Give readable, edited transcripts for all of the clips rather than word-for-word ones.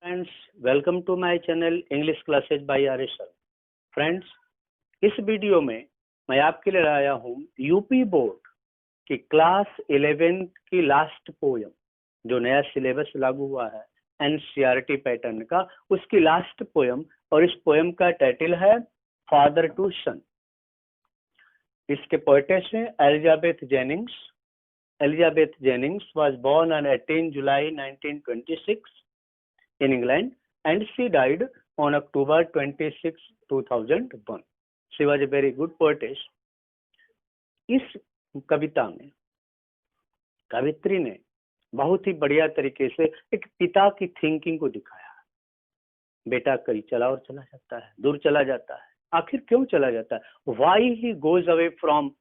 Friends, welcome to my channel English classes by R S sir. Friends, इस video में मैं आपके लिए लाया हूँ यूपी बोर्ड की क्लास 11 की लास्ट पोयम, जो नया सिलेबस लागू हुआ है एनसीईआरटी पैटर्न का, उसकी लास्ट पोयम। और इस पोयम का टाइटल है फादर टू सन। इसके पोएटेस हैं Elizabeth Jennings. Elizabeth Jennings was born on 18 July 1926 in England and she died on October 26, 2001. She was a very good poetess. इस कविता में कवित्री ने बहुत ही बढ़िया तरीके से एक पिता की थिंकिंग को दिखाया। बेटा कहीं चला और चला जाता है, दूर चला जाता है। आखिर क्यों चला जाता है? Why he goes away from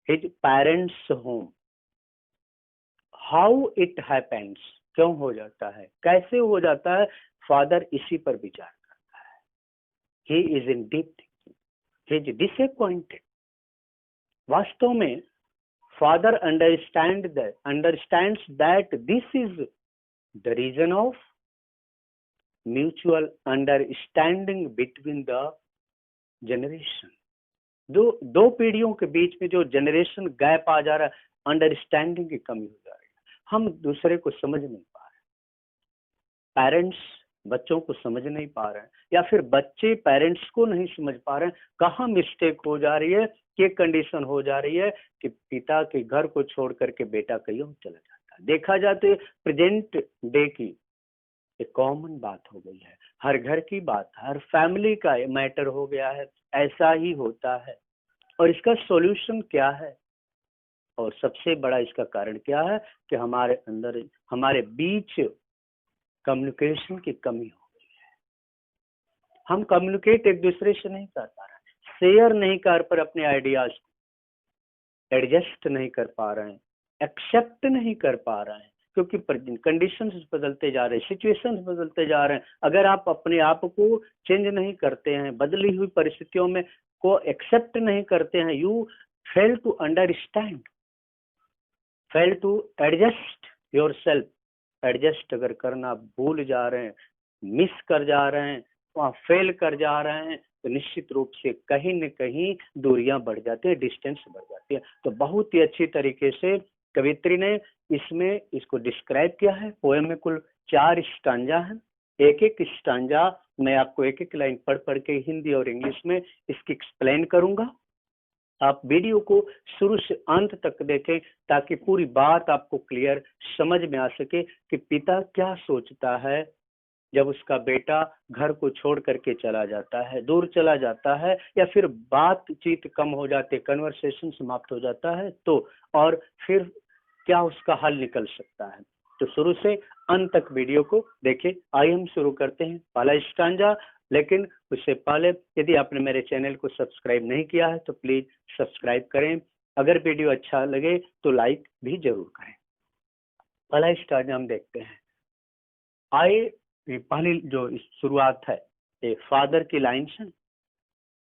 his parents home, how it happens, क्यों हो जाता है, कैसे हो जाता है। फादर इसी पर विचार करता है। He is in deep thinking, he is disappointed. वास्तव में father understands that this is the reason of mutual understanding between the generation. दो पीढ़ियों के बीच में जो जनरेशन गैप आ जा रहा है, अंडरस्टैंडिंग की कमी हो जा रही है। हम दूसरे को समझ नहीं पा रहे। पेरेंट्स बच्चों को समझ नहीं पा रहे हैं, या फिर बच्चे पेरेंट्स को नहीं समझ पा रहे हैं। कहाँ मिस्टेक हो जा रही है, क्या कंडीशन हो जा रही है कि पिता के घर को छोड़ करके बेटा कहीं और चला जाता है। देखा जाए तो प्रेजेंट डे की एक कॉमन बात हो गई है, हर घर की बात, हर फैमिली का मैटर हो गया है। ऐसा ही होता है। और इसका सॉल्यूशन क्या है, और सबसे बड़ा इसका कारण क्या है कि हमारे अंदर, हमारे बीच कम्युनिकेशन की कमी हो गई है। हम कम्युनिकेट एक दूसरे से नहीं कर पा रहे हैं, शेयर नहीं कर पर अपने आइडियाज को एडजस्ट नहीं कर पा रहे हैं, एक्सेप्ट नहीं कर पा रहे हैं, क्योंकि कंडीशंस बदलते जा रहे हैं, सिचुएशंस बदलते जा रहे हैं। अगर आप अपने आप को चेंज नहीं करते हैं, बदली हुई परिस्थितियों में को एक्सेप्ट नहीं करते हैं, you fail to understand, fail to adjust yourself. Adjust अगर करना भूल जा रहे हैं, मिस कर जा रहे हैं, वहाँ फेल कर जा रहे हैं, तो निश्चित रूप से कहीं न कहीं दूरियां बढ़ जाती है, डिस्टेंस बढ़ जाती है। तो बहुत ही अच्छी तरीके से कवित्री ने इसमें इसको डिस्क्राइब किया है। पोएम में कुल 4 स्टांजा है। एक एक स्टांजा मैं आपको एक एक लाइन पढ़ पढ़ के हिंदी और इंग्लिश में इसकी एक्सप्लेन करूंगा। आप वीडियो को शुरू से अंत तक देखें ताकि पूरी बात आपको क्लियर समझ में आ सके कि पिता क्या सोचता है जब उसका बेटा घर को छोड़ करके चला जाता है, दूर चला जाता है, या फिर बातचीत कम हो जाती है, कन्वर्सेशन समाप्त हो जाता है, तो और फिर क्या उसका हल निकल सकता है। तो शुरू से अंत तक वीडियो को देखें। आइए हम शुरू करते हैं पहला स्टांजा। लेकिन उससे पहले यदि आपने मेरे चैनल को सब्सक्राइब नहीं किया है तो प्लीज सब्सक्राइब करें। अगर वीडियो अच्छा लगे तो लाइक भी जरूर करें। पहला स्टांजा हम देखते हैं। पहली जो शुरुआत है, एक फादर की लाइन है,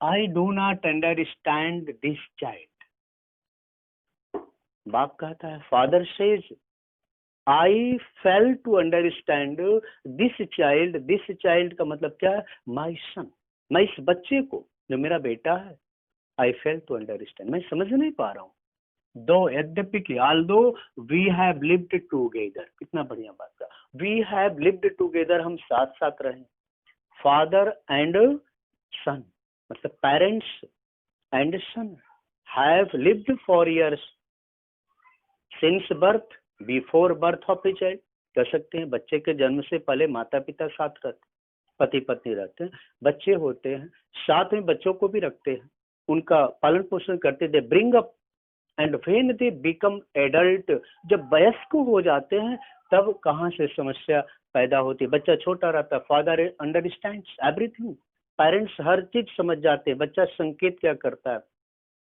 I do not understand this child. बाप कहता है, father says I fail to understand this child. This child का मतलब क्या है? माई सन। मैं इस बच्चे को, जो मेरा बेटा है, आई फेल टू अंडरस्टैंड, मैं समझ नहीं पा रहा हूँ। दो यद्यपि कि although we have lived together, कितना बढ़िया बात का, वी हैव लिव्ड टुगेदर, हम साथ साथ रहे। फादर एंड सन मतलब parents and son have lived for years since birth, before birth of a child. कह सकते हैं बच्चे के जन्म से पहले माता पिता साथ रहते, पति पत्नी रहते हैं, बच्चे होते हैं, साथ में बच्चों को भी रखते हैं, उनका पालन पोषण करते, they bring up and when they become adult, जब वयस्क हो जाते हैं तब कहाँ से समस्या पैदा होती है। बच्चा छोटा रहता है, फादर अंडरस्टैंड्स एवरीथिंग, पेरेंट्स हर चीज समझ जाते हैं। बच्चा संकेत क्या करता है,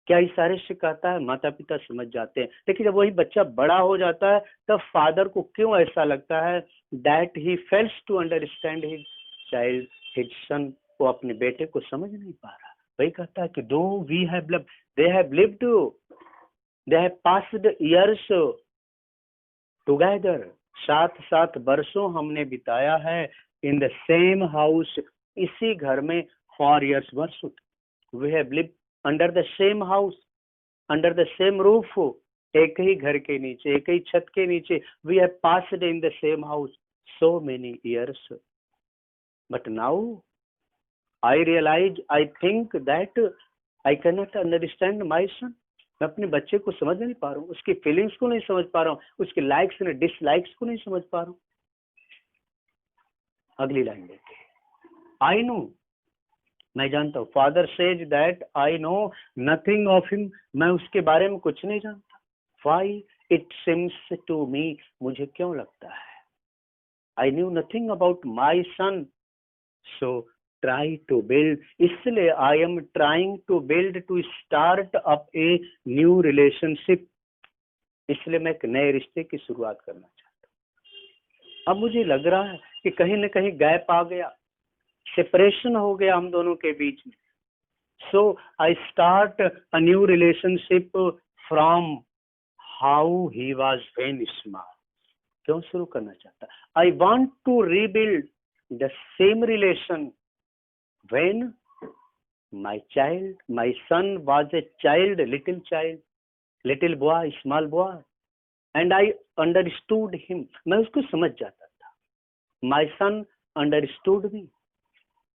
क्या इशारे से कहता है, माता पिता समझ जाते हैं। लेकिन जब वही बच्चा बड़ा हो जाता है तब फादर को क्यों ऐसा लगता है that he fails to understand his child, his son, वो अपने बेटे को समझ नहीं पा रहा। वही कहता है कि though we have lived, they have lived, they have passed years together, साथ साथ वर्षों हमने बिताया है इन द सेम हाउस, इसी घर में फॉर इयर्स वर्षों we have lived under the same house, under the same roof, एक ही घर के नीचे, एक ही छत के नीचे, we have passed in the same house so many years, but now I realize, I think that I can not understand my son. मैं अपने बच्चे को समझ नहीं पा रहा हूँ, उसकी फीलिंग्स को नहीं समझ पा रहा हूँ, उसके लाइक्स और डिसलाइक्स को नहीं समझ पा रहा हूँ। अगली लाइन देखिए, आई नो, मैं जानता हूँ, father says that I know nothing of him, मैं उसके बारे में कुछ नहीं जानता। Why it seems to me, मुझे क्यों लगता है, I knew nothing about my son, so try to build, इसलिए I am trying to build, to start up a new relationship, इसलिए मैं एक नए रिश्ते की शुरुआत करना चाहता हूँ। अब मुझे लग रहा है कि कहीं ना कहीं गैप आ गया, सेपरेशन हो गया हम दोनों के बीच में। So I start a new relationship from how he was when small, क्यों शुरू करना चाहता, I want to rebuild the same relation when my son was a child, little boy, small boy, and I understood him, मैं उसको समझ जाता था। my son understood me,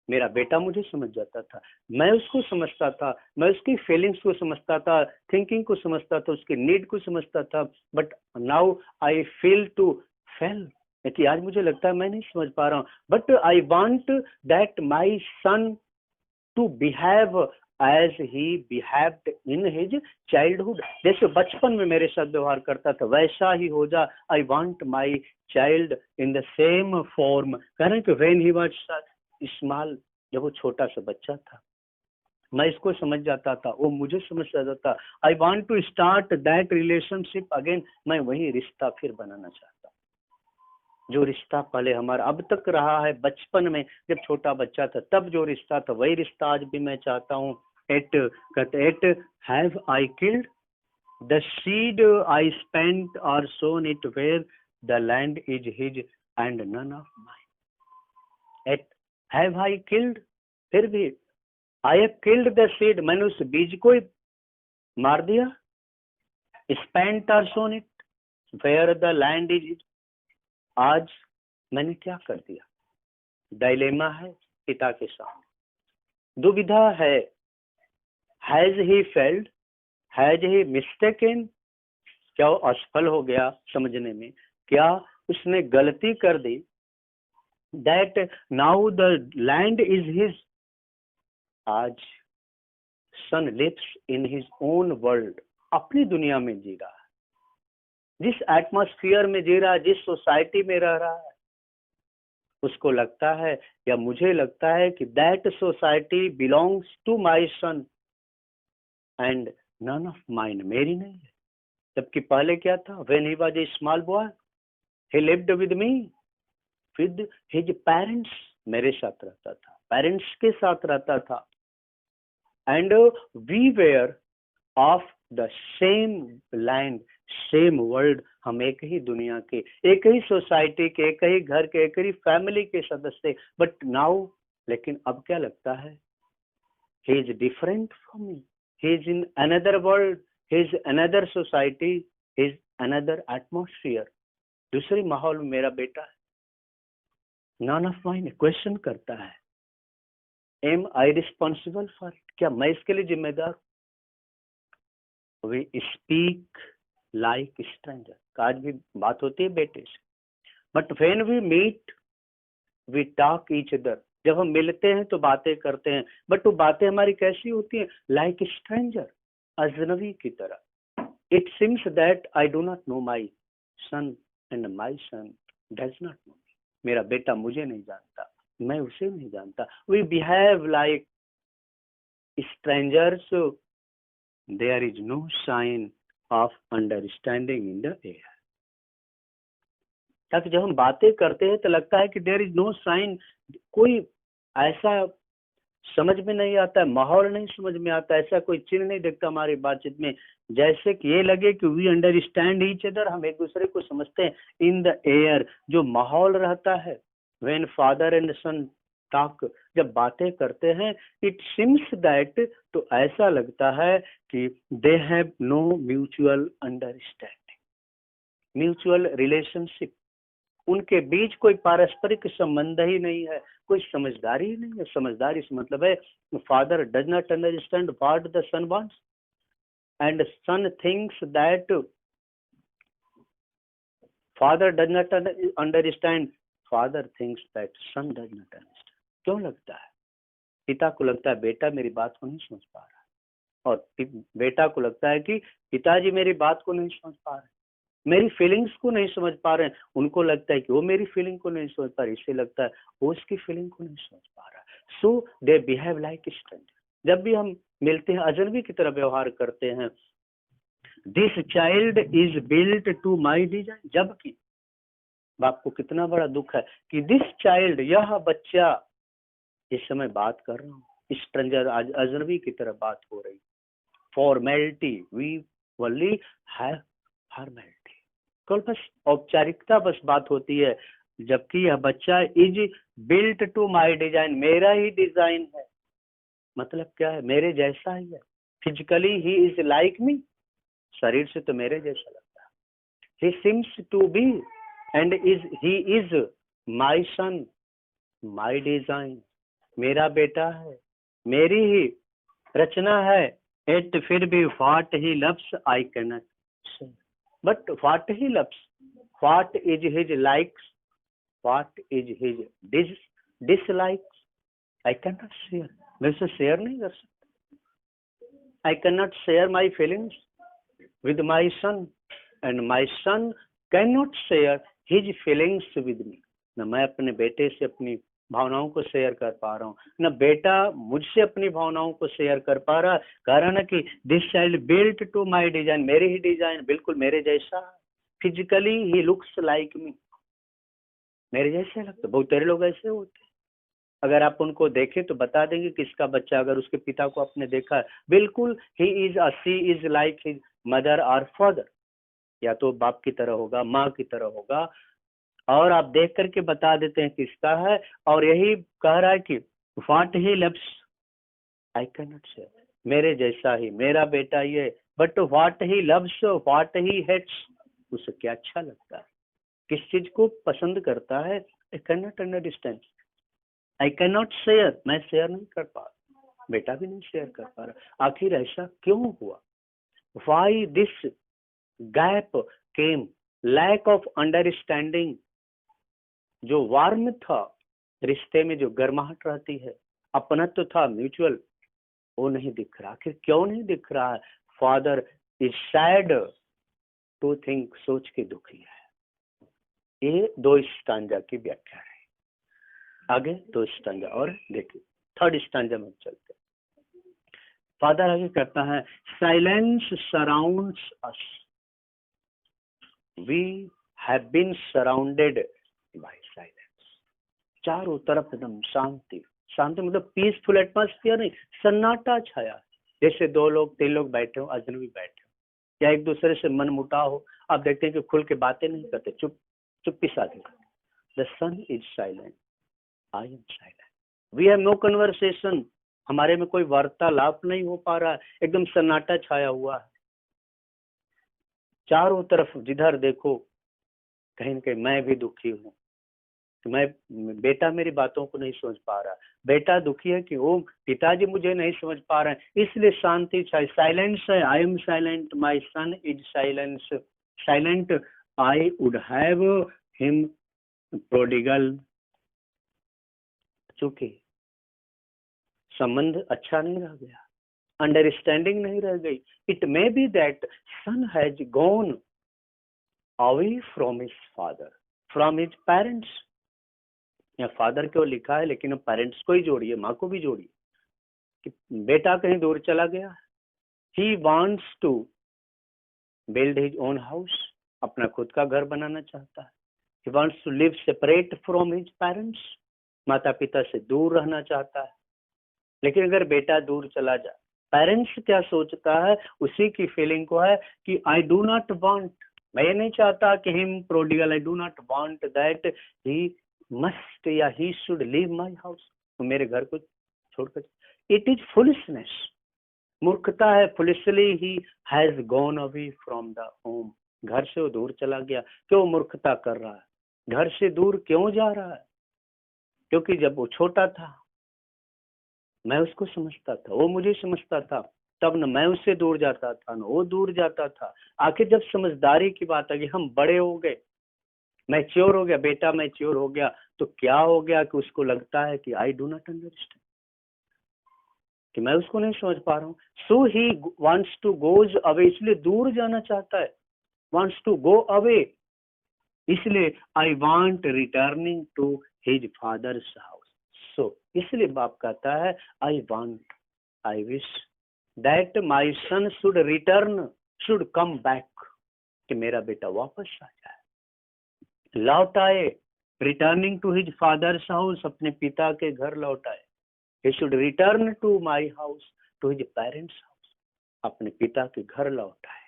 मेरा बेटा मुझे समझ जाता था, मैं उसको समझता था, मैं उसकी फीलिंग्स को समझता था, थिंकिंग को समझता था, उसकी नीड को समझता था। But now I feel to fail, कि आज मुझे लगता है मैं नहीं समझ पा रहा हूँ। But I want that my son to behave as he behaved in his childhood, जैसे बचपन में मेरे साथ व्यवहार करता था वैसा ही हो जा। I want my child in the same form, कह रहे हैं कि व्हेन ही वाज स्मॉल, जब वो छोटा सा बच्चा था, मैं इसको समझ जाता था, वो मुझे समझ जाता था। I want to start that relationship again, मैं वही रिश्ता फिर बनाना चाहता, जो रिश्ता पहले हमारा अब तक रहा है बचपन में, जब छोटा बच्चा था तब जो रिश्ता था वही रिश्ता आज भी मैं चाहता हूँ। Yet have I killed the seed I spent और sown it where the land is his and none of mine. Yet have I killed, फिर भी I have killed the seed, मैंने उस बीज को मार दिया। स्पेंट और sown it where the land is his, आज मैंने क्या कर दिया। डायलेमा है पिता के सामने, दुविधा है। Has he failed, has he mistaken, क्या वो असफल हो गया समझने में, क्या उसने गलती कर दी। That now the land is his, आज son lives in his own world, अपनी दुनिया में जी रहा है, जिस एटमॉस्फेयर में जी रहा है, जिस सोसाइटी में रह रहा है, उसको लगता है या मुझे लगता है कि that society belongs to my son and none of mine, मेरी नहीं है। जबकि पहले क्या था, when he was a small boy he lived with me, with his parents, मेरे साथ रहता था, पेरेंट्स के साथ रहता था। And we were of the same land same world, हम एक ही दुनिया के, एक ही सोसाइटी के, एक ही घर के, एक ही फैमिली के सदस्य। बट नाउ, लेकिन अब क्या लगता है, he is different from me, he is in another world, he is another society, he is another atmosphere, दूसरे माहौल में मेरा बेटा है। नन ऑफ माइन, क्वेश्चन करता है, am I responsible for it, क्या मैं इसके लिए जिम्मेदार। वी स्पीक लाइक स्ट्रेंजर, आज भी बात होती है बेटे से, but when we meet we talk each other, जब हम मिलते हैं तो बातें करते हैं, बट वो बातें हमारी कैसी होती हैं, लाइक स्ट्रेंजर, अजनबी की तरह। It seems that I do not know my son and my son does not know me, मेरा बेटा मुझे नहीं जानता, मैं उसे नहीं जानता। We behave like strangers, there is no sign of understanding in the air, ताकि जब हम बातें करते हैं तो लगता है कि there is no sign, कोई ऐसा समझ में नहीं आता है, माहौल नहीं समझ में आता, ऐसा कोई चिन्ह नहीं दिखता हमारी बातचीत में, जैसे कि ये लगे कि वी अंडरस्टैंड ईच अदर, हम एक दूसरे को समझते हैं। इन द एयर, जो माहौल रहता है, when father and son talk, जब बातें करते हैं, इट सीम्स दैट, तो ऐसा लगता है कि they have no mutual understanding, mutual relationship, उनके बीच कोई पारस्परिक संबंध ही नहीं है, कोई समझदारी ही नहीं है। समझदारी से मतलब है father does not understand what the son wants and son thinks that father does not understand, father thinks that son does not understand. क्यों लगता है? पिता को लगता है बेटा मेरी बात को नहीं समझ पा रहा है, और बेटा को लगता है कि पिताजी मेरी बात को नहीं समझ पा रहे, मेरी फीलिंग्स को नहीं समझ पा रहे हैं। उनको लगता है कि वो मेरी फीलिंग को नहीं समझ पा रहे, इससे लगता है वो उसकी फीलिंग को नहीं समझ पा रहा। सो दे बिहेव लाइक स्ट्रेंजर। जब भी हम मिलते हैं अजनबी की तरह व्यवहार करते हैं। This child is built to my design, जबकि बाप को कितना बड़ा दुख है कि दिस चाइल्ड, यह बच्चा, इस समय बात कर रहा हूँ स्ट्रेंजर, अजनबी की तरह बात हो रही। Formality, we only have formality, केवल बस औपचारिकता बस बात होती है, जबकि यह बच्चा is built to my design, मेरा ही डिजाइन है। मतलब क्या है? मेरे जैसा ही है। Physically he is like me, शरीर से तो मेरे जैसा लगता है। He seems to be and he is my son, my design, मेरा बेटा है, मेरी ही रचना है। एट फिर भी what he loves I can not say, but what he loves, what is his likes, what is his dislikes, I can not share, मैं उसे share नहीं कर सकता। I can not share my feelings with my son and my son can not share his feelings with me. न मैं अपने बेटे से अपनी भावनाओं को शेयर कर पा रहा हूँ, न बेटा मुझसे अपनी भावनाओं को शेयर कर पा रहा। कारण है कि this child built to my design, मेरी ही डिजाइन, बिल्कुल मेरे जैसा। फिजिकली ही लुक्स लाइक मी, मेरे जैसे लगता। बहुत सारे लोग ऐसे होते हैं, अगर आप उनको देखें तो बता देंगे किसका बच्चा, अगर उसके पिता को आपने देखा है, बिल्कुल he is she is like his mother और फादर, या तो बाप की तरह होगा, माँ की तरह होगा, और आप देख करके बता देते हैं किसका है। और यही कह रहा है कि what he loves I can not say, मेरे जैसा ही मेरा बेटा ये, but what he loves what he hates, उसे क्या अच्छा लगता है, किस चीज को पसंद करता है, आई can not understand, I can not share, मैं शेयर नहीं कर पा रहा, बेटा भी नहीं शेयर कर पा रहा। आखिर ऐसा क्यों हुआ? Why this gap came, lack of understanding, जो वार्म था रिश्ते में, जो गर्माहट रहती है, अपनत्व था म्यूचुअल, वो नहीं दिख रहा। आखिर क्यों नहीं दिख रहा है? Father is sad to think, सोच के दुखी है। ये 2 स्टांजा की व्याख्या है। आगे 2 स्टांजा और देखिए, 3rd स्टांजा में चलते। फादर आगे कहता है, silence surrounds us, we have been surrounded by silence. चारों तरफ एकदम शांति, शांति मतलब पीसफुल एटमॉस्फेयर नहीं, सन्नाटा छाया। जैसे 2 लोग 3 लोग बैठे हो, अजनबी बैठे हो, या एक दूसरे से मन मुटाव हो, आप देखते हैं कि खुल के बातें नहीं करते, चुप्पी साधे। The son is silent, I am silent, we have no conversation, हमारे में कोई वार्तालाप नहीं हो पा रहा है, एकदम सन्नाटा छाया हुआ है। चारों तरफ जिधर देखो कहीं न कहीं मैं भी दुखी हूँ, मैं, बेटा मेरी बातों को नहीं समझ पा रहा, बेटा दुखी है कि वो पिताजी मुझे नहीं समझ पा रहे हैं, इसलिए शांति छाई। साइलेंस है, आई am silent, my son is silence, silent, I would have him prodigal. चूंकि संबंध अच्छा नहीं रह गया, अंडरस्टैंडिंग नहीं रह गई, it may be that son has gone away from his father, from his parents. या फादर को लिखा है, लेकिन पेरेंट्स को ही जोड़िए, माँ को भी जोड़िए, कि बेटा कहीं दूर चला गया। He wants to build his own house, अपना खुद का घर बनाना चाहता है। He wants to live separate from his parents, माता पिता से दूर रहना चाहता है। लेकिन अगर बेटा दूर चला जाए, पेरेंट्स क्या सोचता है, उसी की फीलिंग को है कि आई डू नॉट वांट, मैं ये नहीं चाहता कि him prodigal, I do not want that he must या he should leave my house, तो मेरे घर को छोड़कर, इट इज फुलिशनेस, मूर्खता है। Foolishly he has gone away from the home, घर से वो दूर चला गया। क्यों मूर्खता कर रहा है, घर से दूर क्यों जा रहा है? क्योंकि जब वो छोटा था मैं उसको समझता था, वो मुझे समझता था, तब न मैं उससे दूर जाता था न वो दूर जाता था। आखिर जब समझदारी की बात आ गई, हम बड़े हो गए, मैच्योर हो गया, बेटा मैच्योर हो गया, तो क्या हो गया कि उसको लगता है कि आई डू नॉट अंडरस्टैंड, कि मैं उसको नहीं समझ पा रहा हूँ। So he wants to goes away, इसलिए दूर जाना चाहता है, वांट्स टू गो अवे, इसलिए I want returning to his father's house. So इसलिए बाप कहता है I want, I wish that my son should return, should come back, कि मेरा बेटा वापस आ जाए, लौट आए, returning to his father's house, अपने पिता के घर लौट आए। He should return to my house, to his parents house, अपने पिता के घर लौट आए,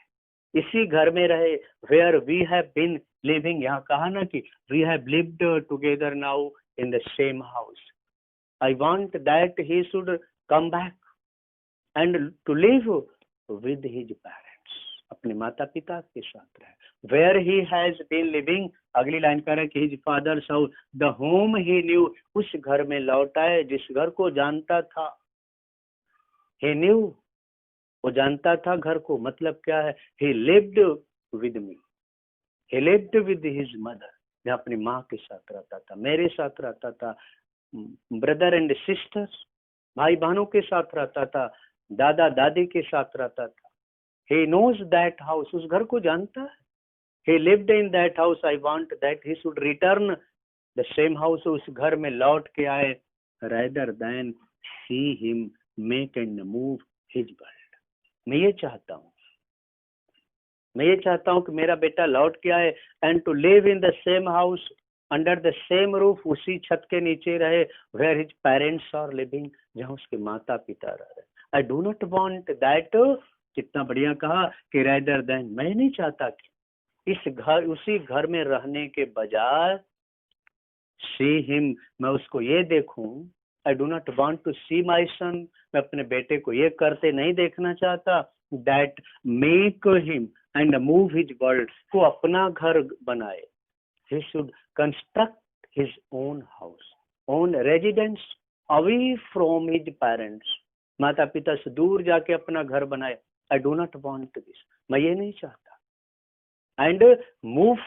इसी घर में रहे, where we have been living, यहाँ कहा ना कि we have lived together now in the same house. I want that he should come back and to live with his parents, अपने माता पिता के साथ रहे। Where he has been living, अगली लाइन कह रहा है कि his father's house, the home he knew, उस घर में लौट आए जिस घर को जानता था। ही न्यू, वो जानता था घर को, मतलब क्या है, ही lived with me, he lived with his mother, मैं अपनी माँ के साथ रहता था, मेरे साथ रहता था, ब्रदर एंड सिस्टर्स, भाई बहनों के साथ रहता था, दादा दादी के साथ रहता था। ही नोज दैट हाउस, उस घर को जानता है। he lived in that house, I want that he should return the same house, उस घर में लौट के आए, rather than see him make and move his world। मैं ये चाहता हूँ, मैं ये चाहता हूँ कि मेरा बेटा लौट के आए, and to live in the same house, under the same roof, उसी छत के नीचे रहे, where his parents are living, जहाँ उसके माता पिता रह रहे। I do not want that, कितना बढ़िया कहा कि rather than, मैं नहीं चाहता कि इस घर, उसी घर में रहने के बजाय सी हिम, मैं उसको ये देखूं। I do not want to see my son, मैं अपने बेटे को ये करते नहीं देखना चाहता। That make him and move his world, को अपना घर बनाए। He should construct his own house, own residence, away from his parents, माता पिता से दूर जाके अपना घर बनाए। I do not want this, मैं ये नहीं चाहता। एंड मूव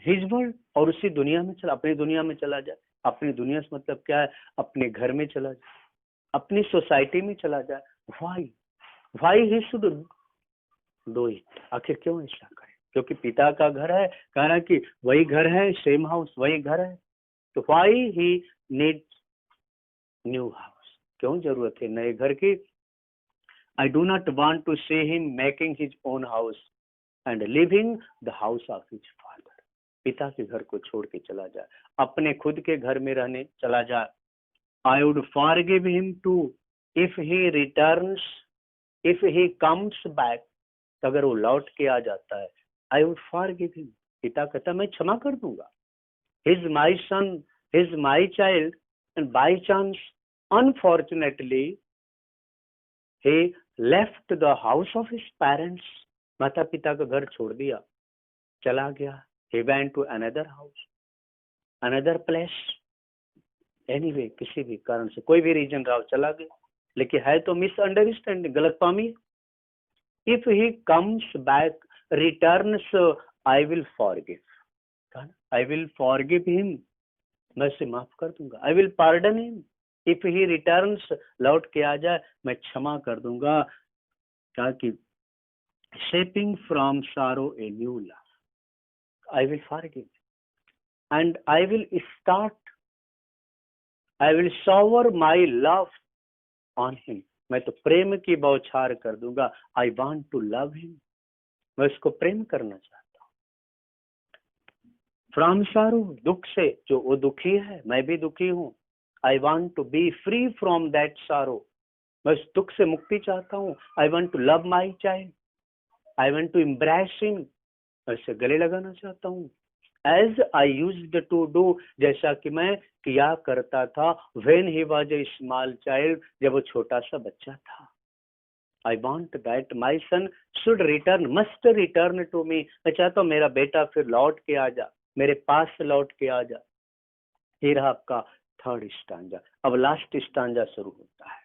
हिज वर्ल्ड, और उसी दुनिया में चला, अपनी दुनिया में चला जाए। अपनी दुनिया से मतलब क्या है, अपने घर में चला जाए, अपनी सोसाइटी में चला जाए। Why he should do it, आखिर क्यों ऐसा करे? क्योंकि पिता का घर है, कहा कि वही घर है, सेम हाउस वही घर है, तो why he need new house, क्यों जरूरत है नए घर की। I do not want to see him making his own house and living the house of his father, पिता के घर को छोड़ के चला जाए, अपने खुद के घर में रहने चला जाए। I would forgive him too if he returns, if he comes back, अगर वो लौट के आ जाता है। आई वुड फॉरगिव हिम, पिता कहता मैं क्षमा कर दूंगा। His my son, his my child, and by chance unfortunately he left the house of his parents, माता पिता का घर छोड़ दिया, चला गया। he went to another house, another place, anyway, किसी भी कारण से, कोई भी रीजन रहा, चला गया। लेकिन है तो मिसअंडरस्टैंडिंग, गलतफहमी। if he comes back, returns, I will forgive, I will forgive him, मैं उसे माफ कर दूंगा। I will pardon him, if he returns, लौट के आ जाए, मैं क्षमा कर दूंगा। क्या कि shaping from sorrow a new love, I will forgive and I will start, I will shower my love on him, मैं तो प्रेम की बौछार कर दूंगा। I want to love him, मैं उसको प्रेम करना चाहता हूँ। From sorrow, दुख से, जो वो दुखी है मैं भी दुखी हूँ। I want to be free from that sorrow, मैं उस दुख से मुक्ति चाहता हूँ। I want to love my child, I want to embrace him, मैं उसे गले लगाना चाहता हूँ। As I used to do, जैसा कि मैं किया करता था, when he was a small child, जब वो छोटा सा बच्चा था। I want that my son should return, must return to me, मैं चाहता हूँ मेरा बेटा फिर लौट के आ जा, मेरे पास लौट के आ जा। ये रहा आपका थर्ड स्टांजा। अब लास्ट स्टांजा शुरू होता है।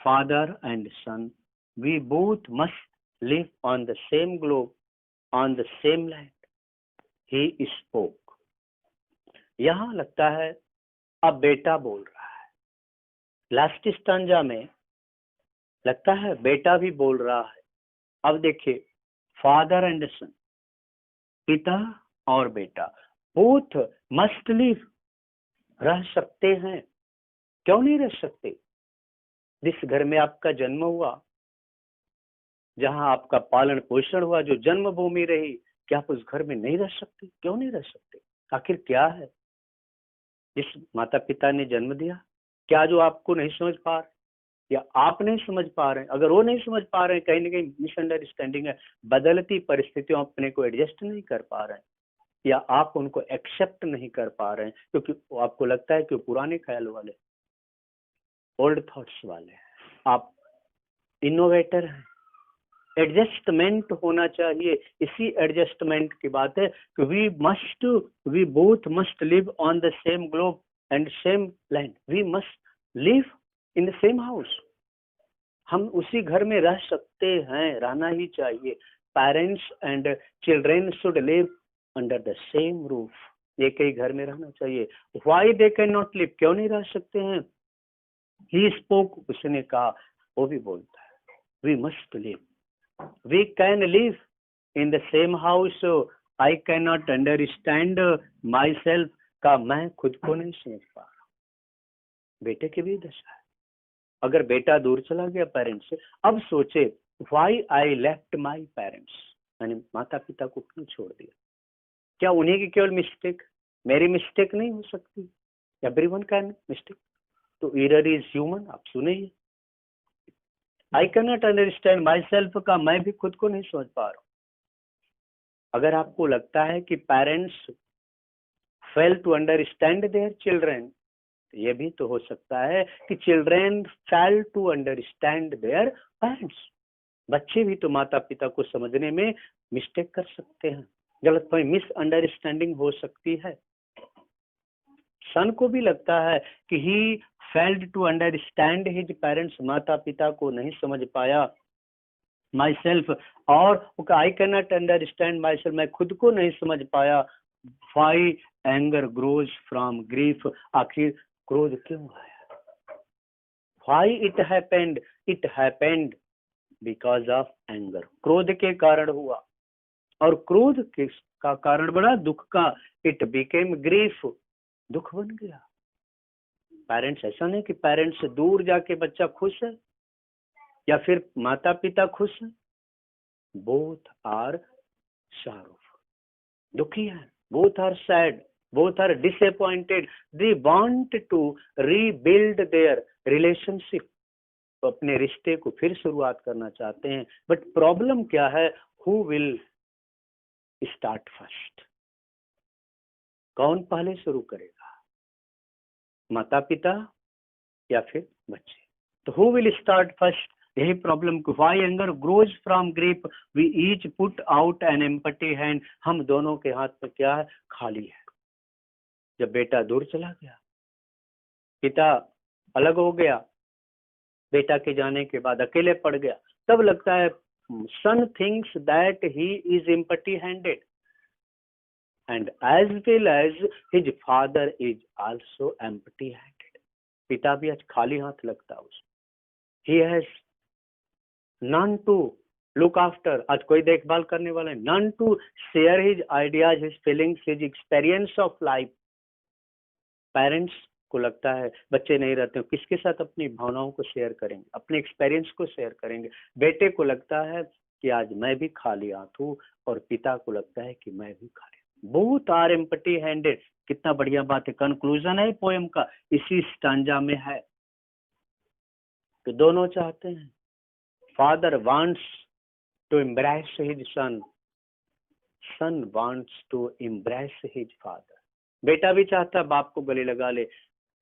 Father and son, we both must live on the same globe, on the same land, he spoke. यहां लगता है अब बेटा बोल रहा है। लास्ट स्टांजा में लगता है बेटा भी बोल रहा है। अब देखिए, फादर एंड सन, पिता और बेटा, बोथ मस्ट लिव, रह सकते हैं, क्यों नहीं रह सकते। जिस घर में आपका जन्म हुआ, जहां आपका पालन पोषण हुआ, जो जन्मभूमि रही, क्या आप उस घर में नहीं रह सकते? क्यों नहीं रह सकते? आखिर क्या है जिस माता पिता ने जन्म दिया? क्या जो आपको नहीं समझ पा रहे, या आप नहीं समझ पा रहे हैं? अगर वो नहीं समझ पा रहे हैं, कहीं ना कहीं मिसअंडरस्टैंडिंग है, बदलती परिस्थितियों अपने को एडजस्ट नहीं कर पा रहे हैं, या आप उनको एक्सेप्ट नहीं कर पा रहे हैं, क्योंकि आपको लगता है कि वो पुराने ख्याल वाले, ओल्ड थॉट्स वाले हैं, आप इनोवेटर हैं। एडजस्टमेंट होना चाहिए। इसी एडजस्टमेंट की बात है कि we both must live on the same globe and same land, we must live in the same house. हम उसी घर में रह सकते हैं, रहना ही चाहिए। Parents and children should live under the same roof, एक ही घर में रहना चाहिए। Why they can not live, क्यों नहीं रह सकते हैं? ही स्पोक, उसने कहा, वो भी बोलता है, we must live, we can live in the same house, I cannot understand myself, का मैं खुद को नहीं समझ पा रहा। बेटे की भी दशा है। अगर बेटा दूर चला गया पेरेंट्स से, अब सोचे, why I left my parents, मैंने माता पिता को क्यों छोड़ दिया? क्या उन्हीं की केवल मिस्टेक, मेरी मिस्टेक नहीं हो सकती? एवरीवन कैन मिस्टेक, तो एरर इज ह्यूमन, आप सुनिए। आई can not understand my self का मैं भी खुद को नहीं समझ पा रहा हूँ। अगर आपको लगता है कि parents fail to understand their children, ये भी तो हो सकता है कि children fail to understand their parents. बच्चे भी तो माता पिता को समझने में मिस्टेक कर सकते हैं, गलतफहमी, मिसअंडरस्टैंडिंग हो सकती है। सन को भी लगता है कि he failed to understand his parents, माता पिता को नहीं समझ पाया। माई सेल्फ, और I can not understand myself, मैं खुद को नहीं समझ पाया। Why anger grows from grief, आखिर क्रोध क्यों आया? Why it happened because of anger, क्रोध के कारण हुआ, और क्रोध का कारण बड़ा दुख का, इट बिकेम ग्रीफ, दुख बन गया। पेरेंट्स, ऐसा नहीं कि पेरेंट्स से दूर जाके बच्चा खुश है या फिर माता पिता खुश है, बोथ आर sorrowful, दुखी है, both are sad, both are disappointed, they want to rebuild their relationship, तो अपने रिश्ते को फिर शुरुआत करना चाहते हैं। बट प्रॉब्लम क्या है? who will start first, कौन पहले शुरू करेगा, माता पिता या फिर बच्चे? तो who will start first, यही problem. Why anger grows from grief, we each put out an empty hand, हम दोनों के हाथ में क्या है? खाली है। जब बेटा दूर चला गया, पिता अलग हो गया, बेटा के जाने के बाद अकेले पड़ गया, तब लगता है son thinks that he is empty handed and as well as his father is also empty handed, पिता भी आज खाली हाथ लगता है उसे। He has none to look after, आज कोई देखभाल करने वाला है, none to share his ideas, his feelings, his experience of life। Parents को लगता है बच्चे नहीं रहते, किसके साथ अपनी भावनाओं को शेयर करेंगे, अपने एक्सपीरियंस को शेयर करेंगे। बेटे को लगता है कि आज मैं भी खाली हाथ हूँ, और पिता को लगता है कि मैं भी खाली। बोथ आर एम्प्टी हैंडेड, कितना बढ़िया बात है। कंक्लूजन है पोएम का, इसी स्टांजा में है कि दोनों चाहते हैं, father wants to embrace his son, son wants to embrace his father. बेटा भी चाहता बाप को गले लगा ले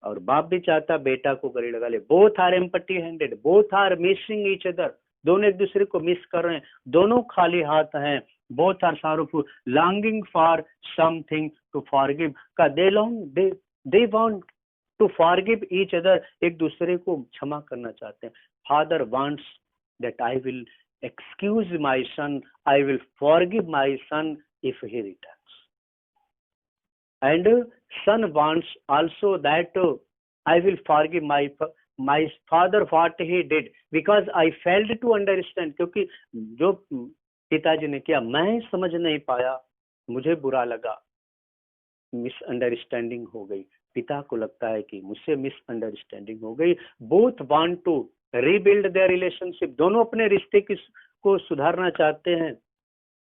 और बाप भी चाहता बेटा को गले लगा ले। Both are empty handed, both are missing each other, दोनों एक दूसरे को मिस कर रहे हैं, दोनों खाली हाथ हैं। Both are sorrowful, longing for something to forgive, का they want to forgive each other, एक दूसरे को क्षमा करना चाहते हैं। Father wants that I will excuse my son, I will forgive my son if he returns, and son wants also that I will forgive my father what he did because I failed to understand, क्योंकि जो पिताजी ने किया मैं समझ नहीं पाया, मुझे बुरा लगा, मिसअंडरस्टैंडिंग हो गई। पिता को लगता है कि मुझसे मिसअंडरस्टैंडिंग हो गई। Both want to rebuild their relationship, दोनों अपने रिश्ते को सुधारना चाहते हैं,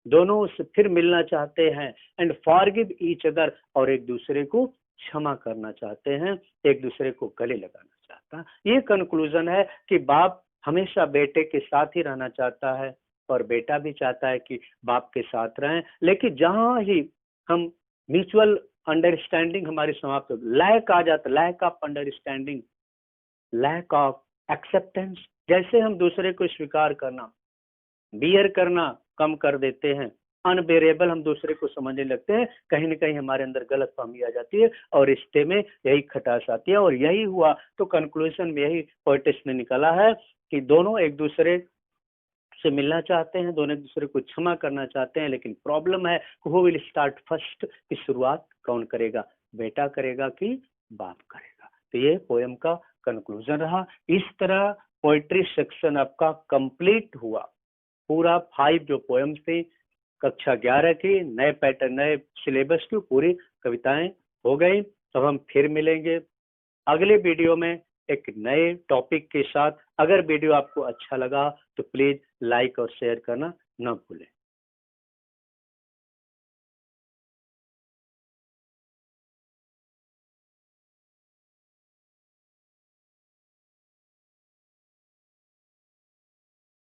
दोनों से फिर मिलना चाहते हैं। एंड फॉरगिव ईच अदर, और एक दूसरे को क्षमा करना चाहते हैं, एक दूसरे को गले लगाना चाहता है। ये कंक्लूजन है कि बाप हमेशा बेटे के साथ ही रहना चाहता है और बेटा भी चाहता है कि बाप के साथ रहें। लेकिन जहां ही हम म्यूचुअल अंडरस्टैंडिंग हमारी समाप्त हो, लैक आ जाता, lack of understanding, lack of acceptance, जैसे हम दूसरे को स्वीकार करना, बियर करना कम कर देते हैं, अनबेरेबल हम दूसरे को समझने लगते हैं, कहीं ना कहीं हमारे अंदर गलतफहमी आ जाती है और रिश्ते में यही खटास आती है। और यही हुआ, तो कंक्लूजन में यही पोएटिस ने निकाला है कि दोनों एक दूसरे से मिलना चाहते हैं, दोनों एक दूसरे को क्षमा करना चाहते हैं, लेकिन प्रॉब्लम है हु विल स्टार्ट फर्स्ट, की शुरुआत कौन करेगा, बेटा करेगा कि बाप करेगा। तो ये पोएम का कंक्लूजन रहा। इस तरह पोएट्री सेक्शन आपका कंप्लीट हुआ। पूरा 5 जो पोएम्स थी कक्षा 11 की, नए पैटर्न नए सिलेबस की पूरी कविताएं हो गई। अब हम फिर मिलेंगे अगले वीडियो में एक नए टॉपिक के साथ। अगर वीडियो आपको अच्छा लगा तो प्लीज लाइक और शेयर करना न भूलें।